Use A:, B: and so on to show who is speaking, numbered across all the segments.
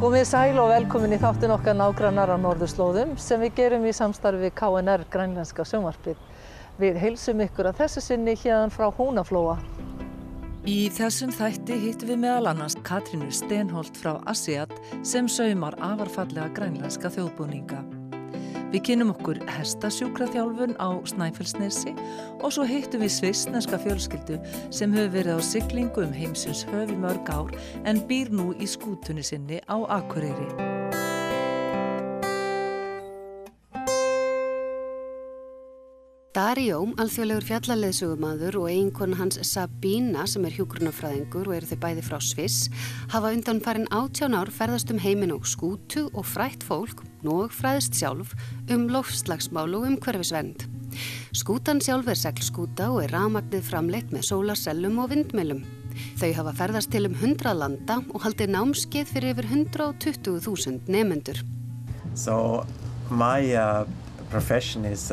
A: Komið sæl og velkomin í þáttinn okkar Nágrannar á norðurslóðum sem við gerum í samstarfi við KNR grænlenska sjónvarpið. Við heilsum ykkur að þessu sinni héðan frá Húnaflóa. Í þessum þætti hittum við meðal annars Katrínu Stenholt frá Asiat sem saumar afarfallega grænlenska þjóðbúninga. Við kynnum okkur hestasjúkraþjálfun á Snæfellsnesi og svo hittum við svissneska fjölskyldu sem hefur verið á siglingu heimsins höf í mörg ár en býr nú í skútunni sinni á Akureyri.
B: Daríó, alþjóðlegur fjallaleiðsögumaður og eiginkona hans Sabína sem hjúkrunarfræðingur og eru þau bæði frá Sviss, hafa undanfarin 18 ár ferðast heiminn á skútu og frætt fólk og fræðst sjálf loftslagsmál og umhverfisvernd. Skútan sjálf seglskúta og rafmagnið framleitt með sólarsellum og vindmyllum. Þau hafa ferðast til 100 landa og haldið námskeið fyrir yfir 120.000 nemendur.
C: So my profession is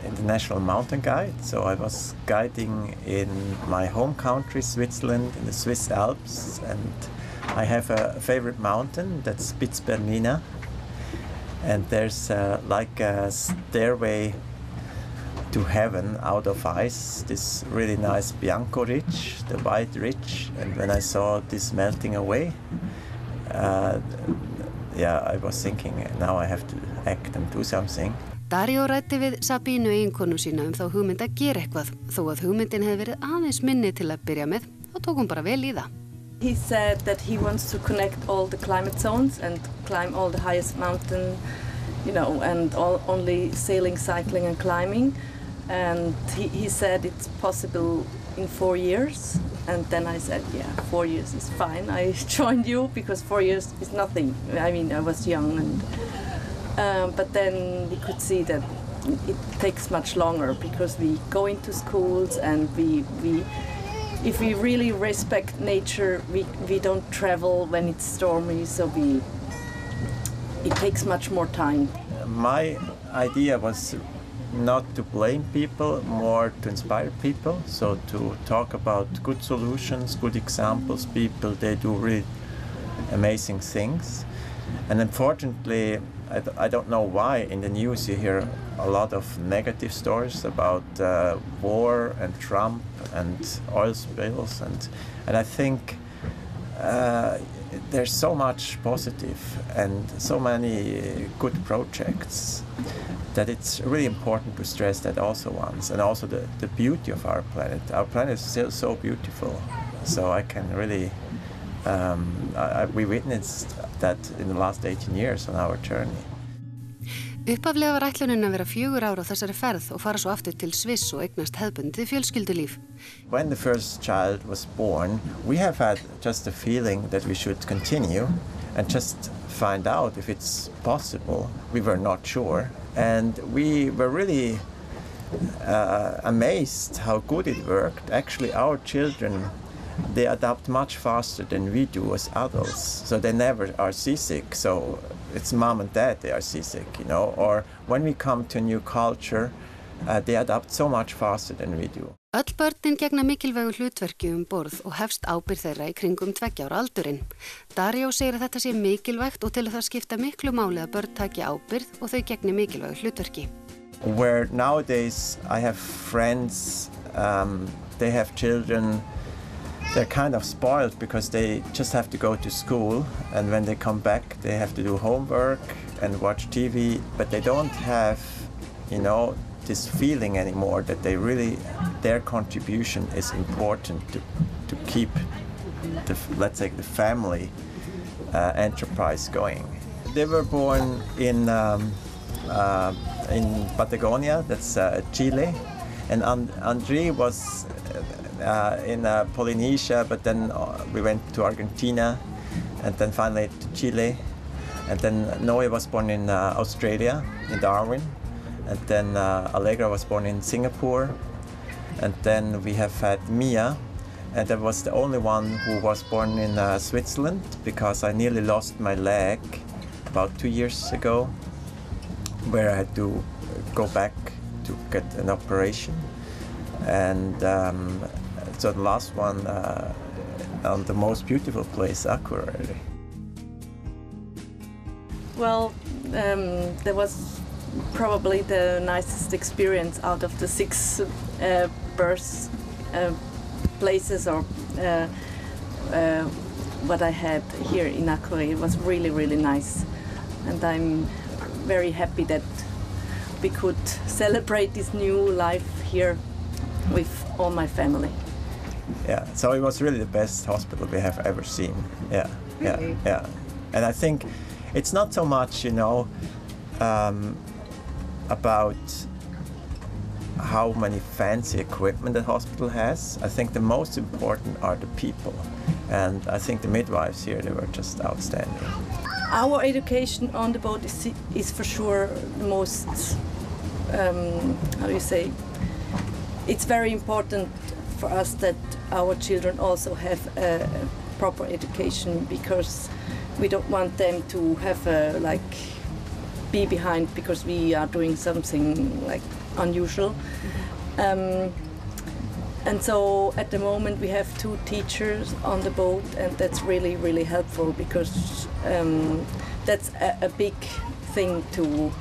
C: international mountain guide, so I was guiding in my home country, Switzerland, in the Swiss Alps, and I have a favorite mountain, that's Spitzberliner, and there's like a stairway to heaven out of ice, this really nice Bianco Ridge, the white ridge, and when I saw this melting away, I was thinking, now I have to act and do something.
B: Daríó ræddi við Sabínu eiginkonu sína þá hugmynd að gera eitthvað, þó að hugmyndin hefði verið aðeins minni til að byrja með, þá tók hún bara vel í það.
D: He said that he wants to connect all the climate zones and climb all the highest mountain, and only sailing, cycling and climbing. And he said it's possible in 4 years. And then I said, 4 years is fine. I joined you because 4 years is nothing. I mean, I was young and but then we could see that it takes much longer because we go into schools and if we really respect nature, we don't travel when it's stormy, so it takes much more time.
C: My idea was not to blame people, more to inspire people, so to talk about good solutions, good examples, people, they do really amazing things. And unfortunately, I don't know why in the news you hear a lot of negative stories about war and Trump and oil spills, and I think there's so much positive and so many good projects that it's really important to stress that also once, and also the beauty of our planet. Our planet is still so beautiful, so I can really we witnessed that in the last 18 years on our journey.
B: Upphaflega var ætlunin að vera 4 ár á þessari ferð og fara svo aftur til Sviss og eignast hefðbundið fjölskyldulíf.
C: When the first child was born, we have had just a feeling that we should continue and just find out if it's possible. We were not sure, and we were really amazed how good it worked. Actually, our children, they adapt much faster than we do as adults, so they never are seasick. So it's mom and dad, they are seasick, or when we come to a new culture, they adapt so much faster than we do.
B: Öll börnin gegna mikilvægu hlutverki borð og hefst ábyrgð þeirra í kringum 2 ára aldurinn. Daríó segir að þetta sé mikilvægt og til að það skipta miklu máli að börn taki ábyrgð og þau gegni mikilvægu hlutverki.
C: Where nowadays I have friends, they have children, they're kind of spoiled because they just have to go to school, and when they come back they have to do homework and watch TV, but they don't have, this feeling anymore that they really, their contribution is important to keep let's say the family enterprise going. They were born in Patagonia, that's Chile, and André was in Polynesia, but then we went to Argentina and then finally to Chile, and then Noe was born in Australia, in Darwin, and then Allegra was born in Singapore, and then we have had Mia, and that was the only one who was born in Switzerland because I nearly lost my leg about 2 years ago, where I had to go back to get an operation, and so the last one on the most beautiful place, Akureyri.
D: Well, there was probably the nicest experience out of the 6 birth places or what I had here in Nágrannar. It was really, really nice, and I'm very happy that we could celebrate this new life here with all my family.
C: Yeah, so it was really the best hospital we have ever seen. Yeah,
A: Really?
C: yeah. And I think it's not so much, about how many fancy equipment the hospital has. I think the most important are the people. And I think the midwives here, they were just outstanding.
D: Our education on the boat is for sure the most, how do you say, it's very important for us that our children also have a proper education, because we don't want them to have be behind because we are doing something like unusual. And so at the moment we have 2 teachers on the boat, and that's really, really helpful, because that's a big thing to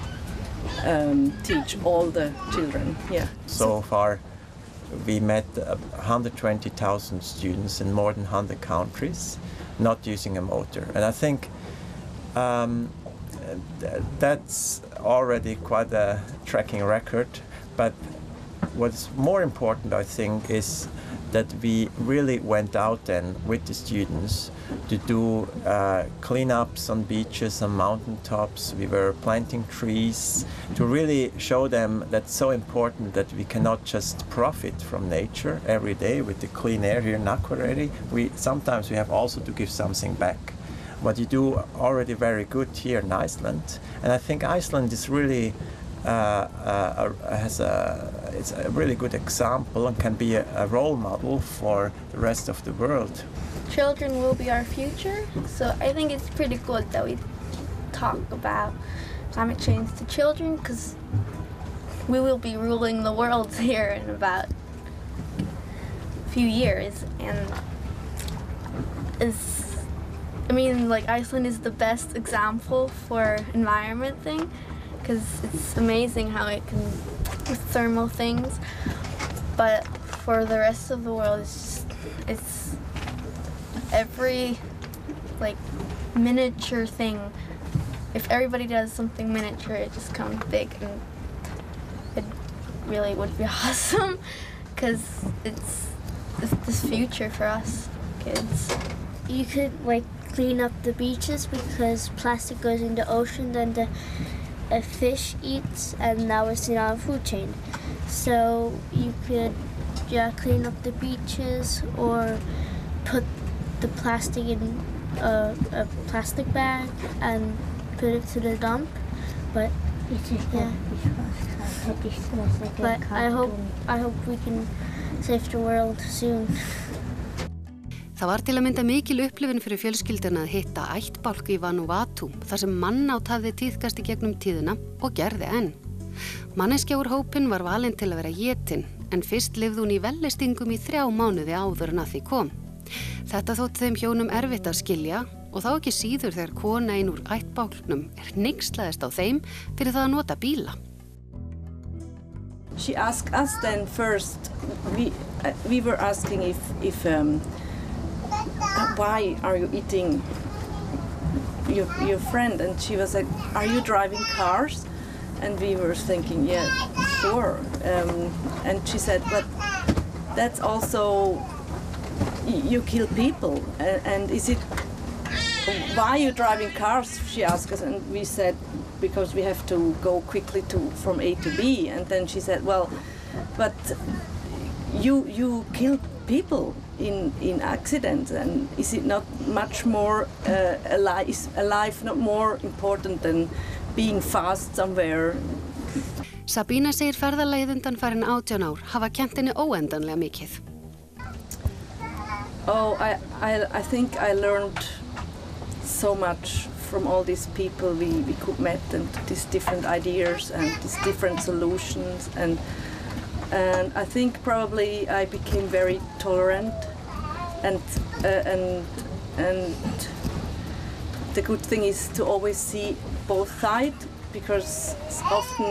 D: teach all the children. Yeah.
C: So far, we met 120,000 students in more than 100 countries, not using a motor. And I think that's already quite a tracking record. But what's more important, I think, is that we really went out then with the students to do cleanups on beaches, on mountaintops. We were planting trees to really show them that's so important that we cannot just profit from nature every day with the clean air here in Nágrannar. Sometimes we have also to give something back. What you do already very good here in Iceland, and I think Iceland is really it's a really good example and can be a role model for the rest of the world.
E: Children will be our future, so I think it's pretty good that we talk about climate change to children, because we will be ruling the world here in about a few years. And Iceland is the best example for environment thing, because it's amazing how it can with thermal things, but for the rest of the world it's every miniature thing. If everybody does something miniature, it just comes big, and it really would be awesome, because it's this future for us kids.
F: You could clean up the beaches, because plastic goes in the ocean, then a fish eats, and now it's in our food chain. So you could clean up the beaches, or put the plastic in a plastic bag and put it to the dump. But yeah. But I hope we can save the world soon.
B: Það var til að mynda mikil upplifun fyrir fjölskylduna að hitta ættbálk í Vanuatu, þar sem mannát hafði tíðkast í gegnum tíðina og gerði enn. Manneskja úr hópinn var valin til að vera étin, en fyrst lifði hún í vellistingum í 3 mánuði áður en að því kom. Þetta þótti þeim hjónum erfitt að skilja, og þá ekki síður þegar kona ein úr ættbálknum hneykslaðist á þeim fyrir það að nota bíla.
D: She asked us then first, we were asking if why are you eating your friend? And she was like, are you driving cars? And we were thinking, yeah, sure. And she said, but that's also, you kill people. And is it, why are you driving cars? She asked us, and we said, because we have to go quickly from A to B. And then she said, well, but you kill people in accidents, and is it not much more is a life not more important than being fast somewhere?
B: Sabína segir ferðalagið undanfarin 18 ár hafa kennt henni óendanlega mikið.
D: Oh, I think I learned so much from all these people we could meet, and these different ideas and these different solutions, and I think probably I became very tolerant and the good thing is to always see both sides, because often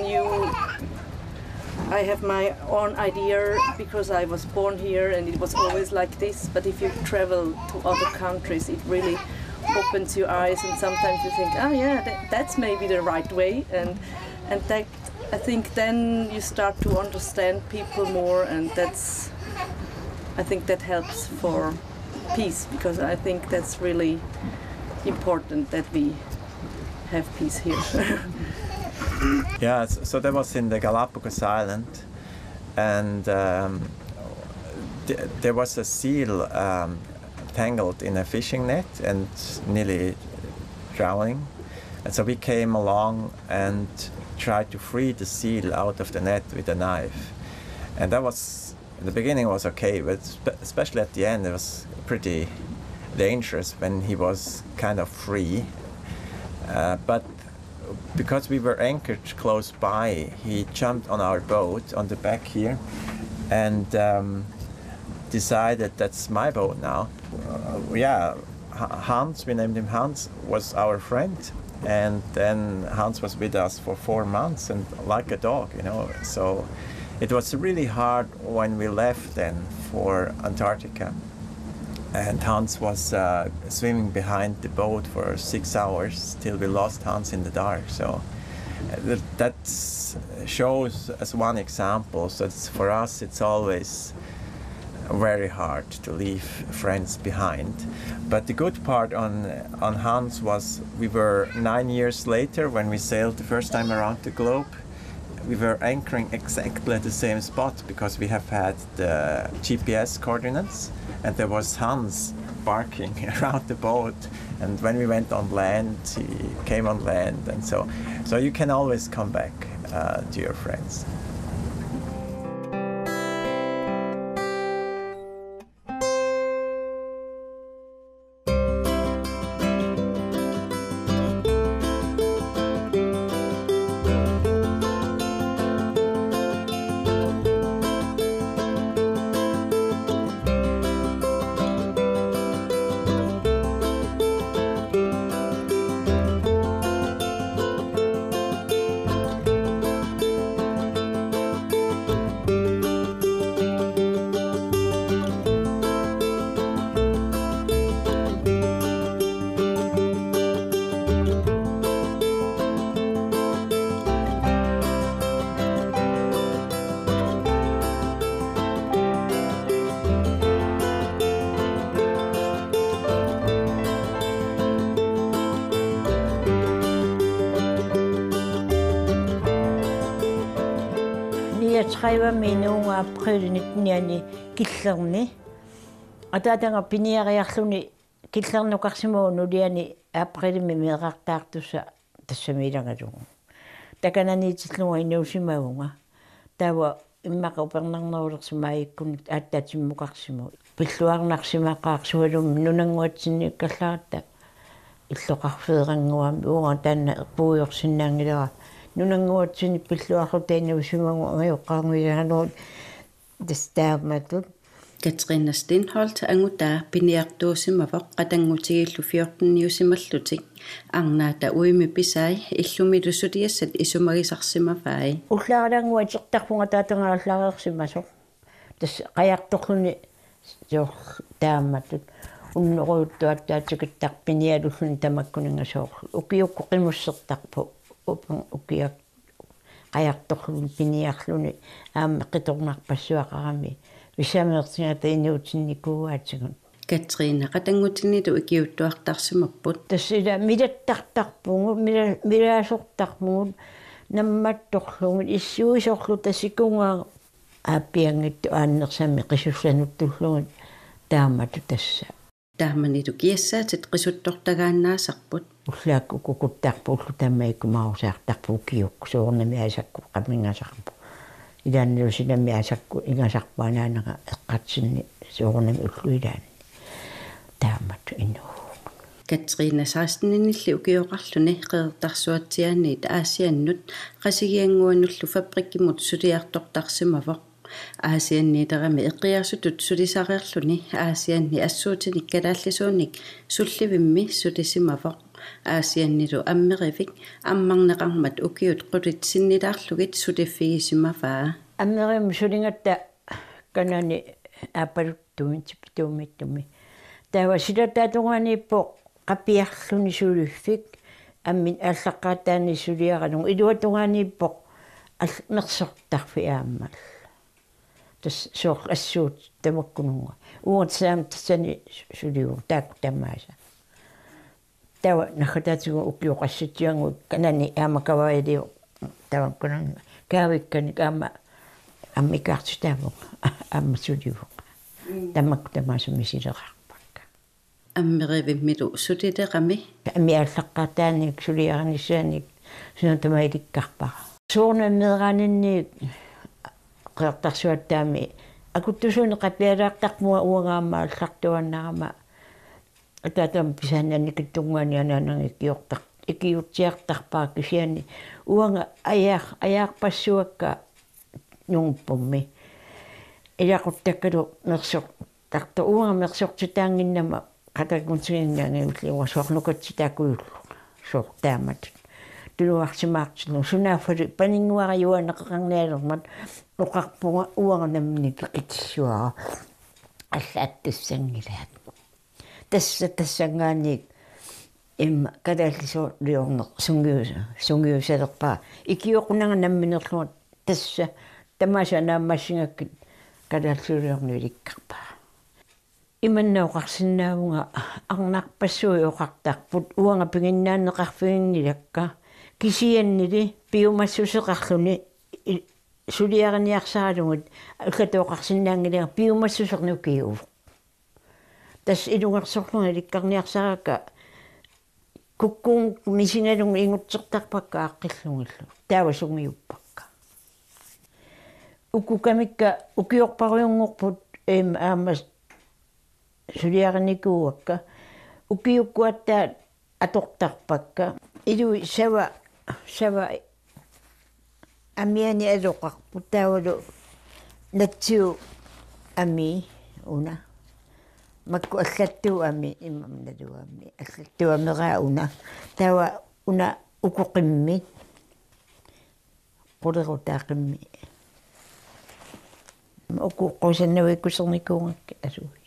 D: I have my own idea because I was born here and it was always like this, but if you travel to other countries, it really opens your eyes, and sometimes you think, oh yeah, that's maybe the right way, and that, I think then you start to understand people more, and I think that helps for peace, because I think that's really important that we have peace here.
C: Yeah, so that was in the Galapagos Island, and there was a seal tangled in a fishing net and nearly drowning. And so we came along and tried to free the seal out of the net with a knife. And that was, in the beginning was okay, but especially at the end it was pretty dangerous when he was kind of free. But because we were anchored close by, he jumped on our boat on the back here and decided that's my boat now. Hans, we named him Hans, was our friend, and then Hans was with us for 4 months and like a dog, So it was really hard when we left then for Antarctica. And Hans was swimming behind the boat for 6 hours till we lost Hans in the dark. So that shows as one example. So for us, it's always very hard to leave friends behind. But the good part on Hans was we were 9 years later when we sailed the first time around the globe. We were anchoring exactly at the same spot because we have had the GPS coordinates, and there was Hans barking around the boat. And when we went on land, he came on land, and so you can always come back to your friends.
G: Træver minunga april 19 killerni. Atadanga piniariarluni killernuqarsimuunu liani april mimiqartaartussa tassamilangatugu. Takananiitillunga inuusimagunga. Tawa immaqa upernarnerulersimaayikkuni aattatimmuqarsimu. Pilluarnarsimaqaarsualum nunanguatsinni kallaarta illoqarfeeranguami uunga taanna puujorsinnaangilera. Nunanguatsini pilluarrutainuusimagu angioqqarmilanuut destaammatut
H: Katrina Stenholt angutaa piniartuusimavoq qatangutigillu 14-niusimallutik arnaata uimi pisai illumilusuliassat isumagisarsimafai
G: ullaarlanguatirtarpunga taatangaallaareersimasoq tas qajartorluni taammatut unnoruuttuattaatikitarpinialulluni tamakkuningasooqlu ukiukku qimussertarpu ukiak qajartorluni piniarluni aamma qitornarpassuaqarami visameertingata inuutinnikuuaatigun
H: Katrina qatangutinilu ikiuttuartarsimapput
G: tassila milattartarpungu milaasortarpungu nammattorlugut issuisorlu tassikungaa aappiangittu aannersami qisullanuttullungut taammatu tassa
H: taamanitu kiassaatit qisuttortagaannaasarput
G: ullaakku kukuttarpullu tammaikkumarusaartarpu kiukku soornami asakku qamingasarpu ilaannilusinami asakku ingasarpaanaanaqa eqqatsinni soornami ulluilaanni taammatu innuu
H: Katrina saastinninilli ukioqarluni qeertarsuatsiaaniit aasiannut qasigianguanullu fabrikkimut suliartortarsimavoq Aasianniiterami eqqiarsutut sulisaqerluni aasianni assuutinik kalaallisuunik sullivimmi sulisimavoq aasiannilu ammerivik ammarneqarmat ukiut qulitsinnilaarlugit suliffigisimavaa
G: аммерим сулингатта канани аапалуттуми типитуумиттуми таава силатаатуганииппо qappiarluni sulifik аммин ааллаққаатаани сулиарануг илуатуганииппо мерсортарфи ааммал тас соор ассуут тамаккунунга уутсаам тассани сулиу таакку тамааса таава нахатаатигу укиоқассатиангу канани аамакаваилиу таваккунунга каавиккани аама аммикаартитааву аама сулиу тамакку тамааса мисилеқарпакка
H: аммеривиммилу сулилеқами
G: амиаллаққаатааник сулиаранissaaник сунатамаиликкарпара суурнаммеераанинниик qeertarsuattaami akutusuni qapialaartarmua uangaamma allaqtuannarama ataatam pisaanannikittungaani anaanangi ikiurtiartarpaa kisiani uanga ajaarpassuakka nungpummi ilaquttakkalu mersortartu uanga mersortutaanginnama qatakunsiginnaangiulliwa soornukatsitaakuyullu soortaamat tuluarsimaartinu sunaaffali paninguariuaneqaqarnialermat uqarpunga uanganamni piqitsuara allaattassangilaat tassangaaniik imma kadaallisuliorneq sungiusalerpaa ikioqunanganamminerluat tassa tamaasa naammassingakki kadaalsuliorniulikkarpaa imannauqarsinnaavunga arnarpassui oqartarput uanga pinginnaanneqarfiginnilakka kisiannili piumassuseqarluni suliarniarsaalungut allatoqarsinnaangilia piumassusernukiuv tas ilungersorlunga ilikkarniarsaraka kukkuun misingalunga ingutsertarpakka aqqillungillu taavasungiuppakka ukkukamikka ukiorpariungorput aamas suliarnikuuakka ukiukkuattaat atortarpakka ilui sava amiani aloqarput taavalu natsiu ami una makku allattu ami immamnaluami allattu amera una taava una ukuqimmi qulerutaaqimmi uquqqusannavikusernikungakka asui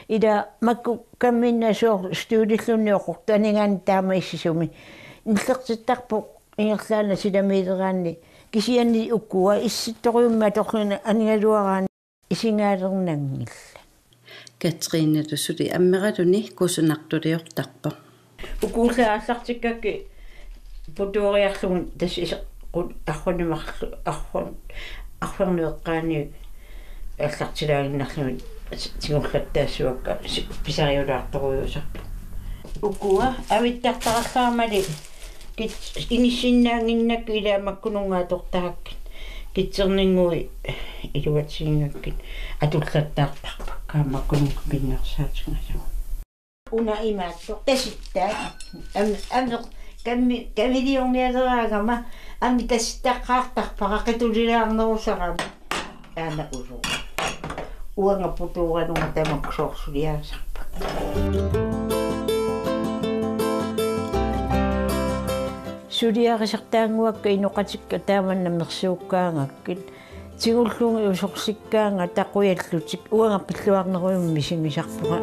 G: ida makku kamminna soor stuudillunniuqortaningaan taama issisumi illertittarpo ingerlaana silamiileraanni kisianni ukkua issittoriumma torluna aningaluaraani isingaalernangilla
H: Katrine tusuli ammeratuni kusunartuliortarpo
G: ukuullaaallartikkakki putuoriarlugun tas arrunimarlu arfernueqqaani аллартилаагиннарлугит тигуллаттаассуакка писариулаарторуйусарпу укуа авиттартараллаармали кит иниссиннаангиннакку илаамаккунунгаатортараккит китсернингуи илуатсигингаккит атуллаттаартарпакка маккунунга киннерсаатингасу уна имааттор таситтаа аммеқ камилиорниалераагама амми тасситтаққаартарпара қитулилаарнерусарама аана усу уанга путуuranunga tamaksorsuliaasarpa suliarisartaanguakka inoqatikka taamannammersuukkaangakkit tigullungi usorsikkaanga taquyallutik uanga pilluarneruyum misingisarpuqa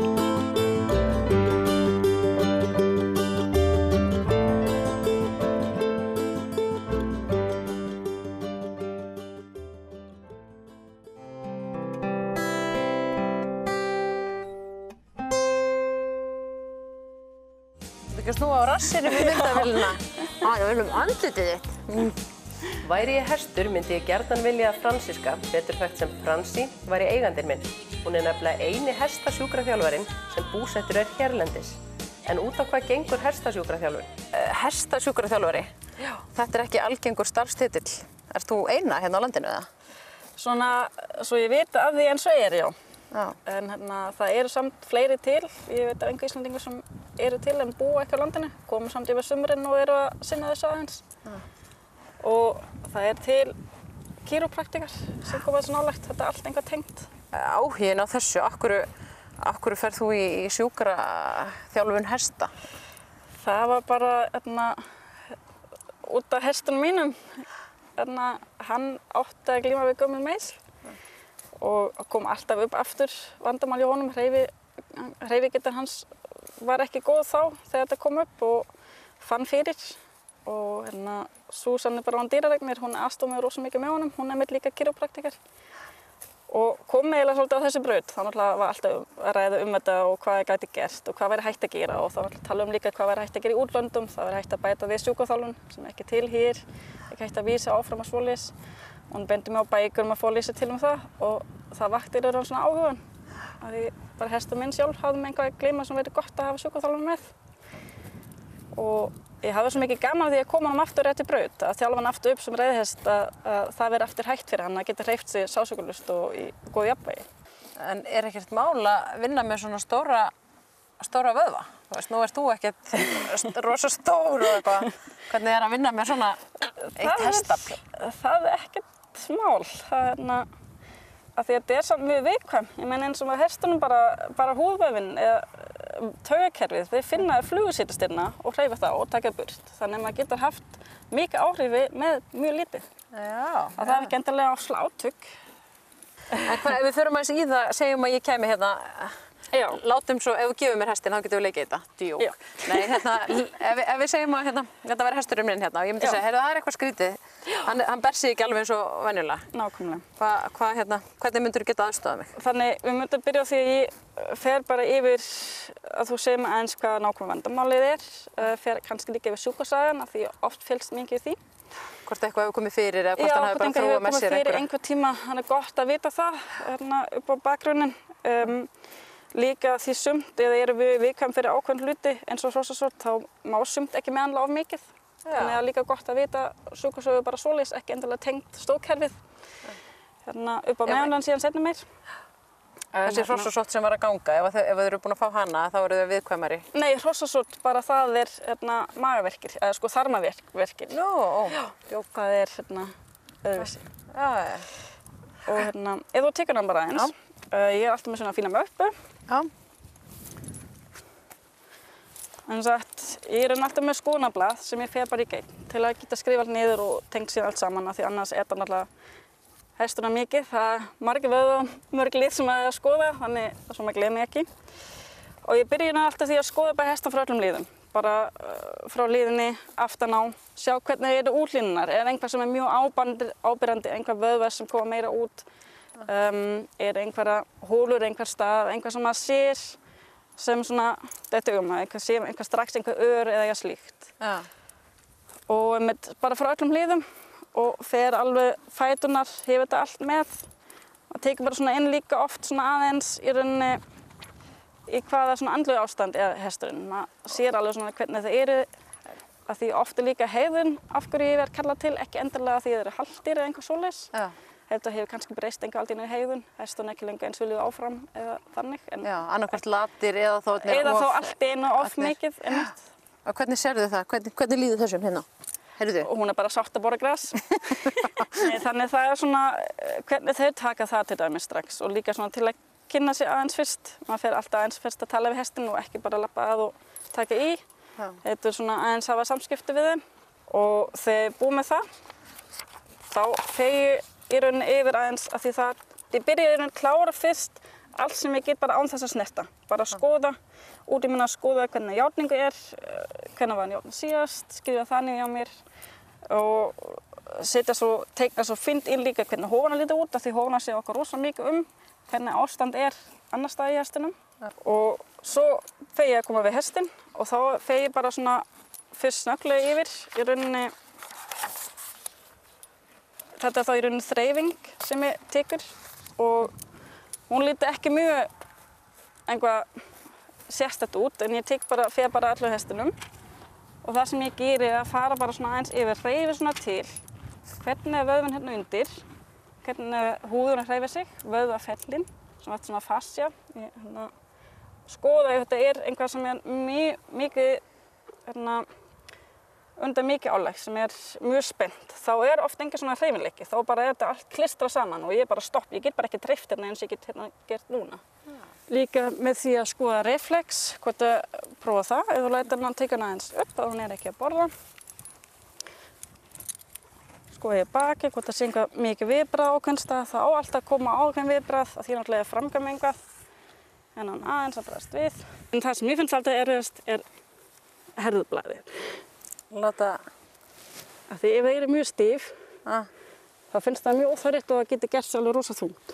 I: Ekki snúa á rassinum í myndavélina. Við viljum andlitið þitt.
J: Væri ég hestur myndi ég gjarnan vilja að Franziska, betur þekkt sem Franzi, væri eigandinn minn. Hún nefnilega eini hestasjúkraþjálfarinn sem búsettur hérlendis. En út á hvað gengur hestasjúkraþjálfun?
I: Hestasjúkraþjálfari? Já. Þetta ekki algengur starfstitill. Ert þú eina hérna á landinu eða?
K: Svona, svo ég veit af því eins og já.
I: Já.
K: En það eru samt fleiri til. Ég veit af enga Íslandingur sem eru til en búa ekki á landinu. Komu samt yfir sumrin og eru að sinna þessu aðeins. Já. Og það til kýrópraktikar sem koma þessu nálægt, þetta allt einhvað tengt.
I: Áhuginn á þessu, af hverju ferð þú í sjúkraþjálfun hesta?
K: Það var bara út af hestunum mínum. Hann átti að glíma við gömul meiðsl og kom alltaf upp aftur vandamál í honum. Hreyfigetan hans var ekki góð þá þegar þetta kom upp og fann fyrir. Og Susan bara án dýralæknir, hún aðstoð mig rosa mikið með honum, hún mitt líka kýrópraktikar. Og kom eiginlega svolítið á þessi braut, þá var alltaf að ræða þetta og hvað ég gæti gert og hvað væri hægt að gera og þá tala líka hvað væri hægt að gera í útlöndum, það væri hægt að bæta við sjúkraþjálfun sem ekki til hér, ekki hægt að vísa áfram að svoleiðis. Og hún bendi mig á bækur að fá að lýsa til það og það vakti svona áhugann. Því bara hestur minn sjálf hafði með einhvað að gleyma sem væri gott að hafa sjúkraþjálfun með. Og ég hafði svo mikið gaman af því að koma honum aftur rétt í braut, að þjálfa hann aftur upp sem reiðhest, að það veri aftur hægt fyrir hann að geta hreyft sig sársaukalaust og í góðu jafnvægi.
I: En ekkert mál að vinna með svona stóra vöðva? Þú veist, nú ert þú ekkert rosa stór og eitthvað. Hvernig að vinna með svona eitt hestafl?
K: Það ekkert mál. Af því að þetta samt mjög viðkvæm. Ég meina eins og með hestunum bara húðvöðvinn eða taugakerfið, við finna flugusýtastyrna og hreyfa það og taka burt. Þannig að maður getur haft mikið áhrifi með mjög lítið.
I: Já.
K: Það er ekki endilega á slátug.
I: En ef við förum aðeins í það, segjum að ég kæmi hérna, látum svo, ef þú gefur mér hestinn, þá getum við leikið þetta. Djók. Nei, ef við segjum að þetta væri hesturinn minn hérna og ég myndi segja, heyrðu, það er eitthvað skrítið. Hann ber sig ekki alveg eins og venjulega.
K: Nákvæmlega.
I: Hvernig myndirðu geta aðstoðað mig?
K: Þannig, við myndum byrja á því að ég fer bara yfir að þú segir mig aðeins hvað nákvæmlega vandamálið er. Fer kannski líka yfir sjúkrasagan, af því ég oft fylgst mikið í því.
I: Hvort eitthvað hefur komið fyrir eða hvort hann hefur bara þróað með sér
K: fyrir einhver tíma, hann er gott að vita það upp á bakgrunnin. Líka því sumt, eða eru við viðkvæm fyrir ákveðin hluti eins og hrossasort, þá má sumt ekki meðhandla of mikið. Þannig að líka gott að vita sjúkrasögu bara svoleiðis, ekki endilega tengt stóðkerfið. Upp á meðhandlan síðan seinna meir.
I: Þessi hrossasort sem var að ganga, ef þau eru búin að fá hana, þá eru þau viðkvæmari?
K: Nei, hrossasort, bara það er magaverkir, eða sko þarmaverkir.
I: Já,
K: það er öðruvísi. Og ef þú tekur hann bara eins, ég er alltaf með svona fína möppu. En ég er alltaf með skoðunarblað sem ég fer bara í gegn til að geta skrifa allt niður og tengt sér allt saman af því annars er það náttúrulega hestuna mikið. Það er margir vöðva og mörg lið sem að skoða, þannig að svo maður gleymi ekki. Og ég byrja alltaf því að skoða bara hestan frá öllum liðum. Bara frá liðinni, aftan á, sjá hvernig eru útlínunar. Er einhvað sem er mjög ábyrrandi, einhver vöðva sem koma meira út. Er einhverja hólur, einhver stað, einhver sem maður sér sem svona þetta einhver strax einhver ör eða eitthvað slíkt. Og bara frá öllum hliðum og fer alveg fæturnar, hefur þetta allt með og tekur bara svona inn líka oft svona aðeins í rauninni í hvaða svona andlegu ástand er hesturinn. Maður sér alveg svona hvernig það eru af því oft er líka hegðun af hverju ég verð kallað til, ekki endilega því það eru halldýr eða einhver svoleiðis. Þetta hefur kannski breyst einhver aldrei í hegðun, hesturinn ekki lengur eins viljið áfram eða þannig.
I: Já, annarkvæmt latir eða
K: þá allt einu of mikið.
I: Og hvernig sérðu það? Hvernig líður þessum hérna? Heyrðu?
K: Og hún er bara sátt að borða gras. Þannig það er svona, hvernig þau taka það til dæmis strax og líka svona til að kynna sig aðeins fyrst. Maður fer alltaf aðeins fyrst að tala við hestinn og ekki bara labba að og taka í. Þetta er svona aðeins hafa samskipti við þeim og þegar búið með það, þá fer ég í rauninni yfir aðeins af því það, ég byrja í rauninni klára fyrst allt sem ég get bara án þess að snerta. Bara skoða, út í minna að skoða hvernig járningu er, hvernig var hann járn síðast, skrifa þannig á mér og teikna svo fínt inn líka hvernig hófana líta út af því hófana sé okkar rosa mikið hvernig ástand er annar stað í hestinum. Og svo fer ég að koma við hestinn og þá fer ég bara svona fyrst snögglega yfir í rauninni. Þetta er þá í rauninni þreifing sem ég tekur og hún líti ekki mjög einhvað sérstætt út en ég fer bara allur hestinum og það sem ég geri er að fara bara svona aðeins yfir, hreyfi svona til hvernig er vöðvinn hérna undir, hvernig húðurinn hreyfir sig, vöðvafellin, svona fascia. Skoða ef þetta er einhvað sem er mikið undan mikið álag sem mjög spennt, þá oft engin svona hreyfileiki, þá bara þetta allt klistrað saman og ég bara stopp, ég get bara ekki dreift hérna eins og ég get hérna gert núna. Líka með því að skoða reflex, hvort að prófa það, ef þú lætur hann teka hann aðeins upp að hún ekki að borða. Skoða ég baki, hvort það sé eitthvað mikið viðbragð ákveðins stað, það á alltaf að koma ákveðin viðbragð, að því náttúrulega framkvæm eitthvað, en hann aðeins að bregðast við. En það sem ég finnst alltaf erfiðast herðublaðið.
I: Láta...
K: Af því ef það mjög stíf, þá finnst það mjög óþægilegt og það getur gert sig alveg rosa þungt.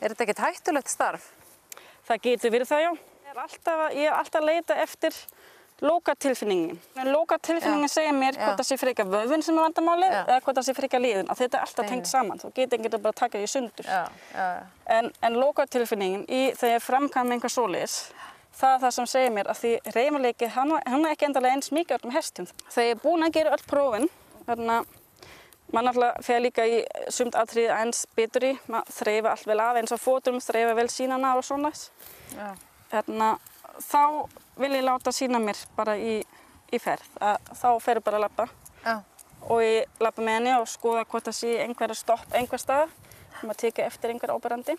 I: Þetta ekkert hættulegt starf?
K: Það getur verið það, já. Ég alltaf að leita eftir lokatilfinningin. Lokatilfinningin segir mér hvort það sé frekar vöðvinn sem vandamálið eða hvort það sé frekar liðin. Þetta alltaf tengt saman. Þú getur ekki bara að taka því sundur. En lokatilfinningin þegar ég framkvæm einhver svoleiðis, það sem segir mér að því hreyfanleiki, hann ekki endalega eins mikið öllum hestum. Þegar ég búin að gera öll prófin, maður náttúrulega fer líka í sumt atriði eins betur í, maður þreifa allt vel af eins og fótum, þreifa vel sínana og svona. Þá vil ég láta sýna mér bara í ferð. Þá fer ég bara að labba og ég labba með henni og skoða hvort það sé einhverja stopp einhver stað, maður tekið eftir einhver áberandi.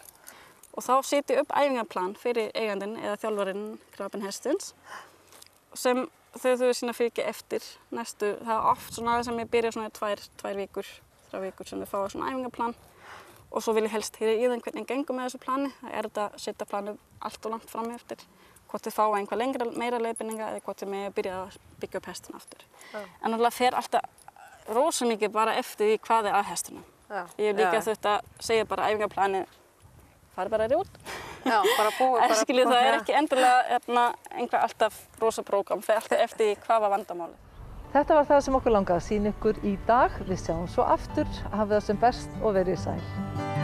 K: Og þá setja ég upp æfingaplan fyrir eigandinn eða þjálfarinn grafinn hestins sem þau sína fylgja eftir næstu. Það oft svona sem ég byrja svona 2 vikur, 3 vikur sem þau fá svona æfingaplan og svo vil ég helst heyra í þeim hvernig gengum með þessu plani. Það þetta að setja planið allt og langt fram eftir. Hvort þau fá einhver meira leiðbeininga eða hvort þau með að byrja að byggja upp hestin aftur. En náttúrulega fer alltaf rosa mikið bara eftir því hvað að hestinum. Ég hef líka þurft að segja bara æfingaplanið farið bara út.
I: Já, bara búið.
K: Það ekki endilega einhver alltaf rosa prógram, fer alltaf eftir hvað var vandamálið.
A: Þetta var það sem okkur langaði að sýna ykkur í dag. Við sjáum svo aftur, hafið það sem best og verið sæl.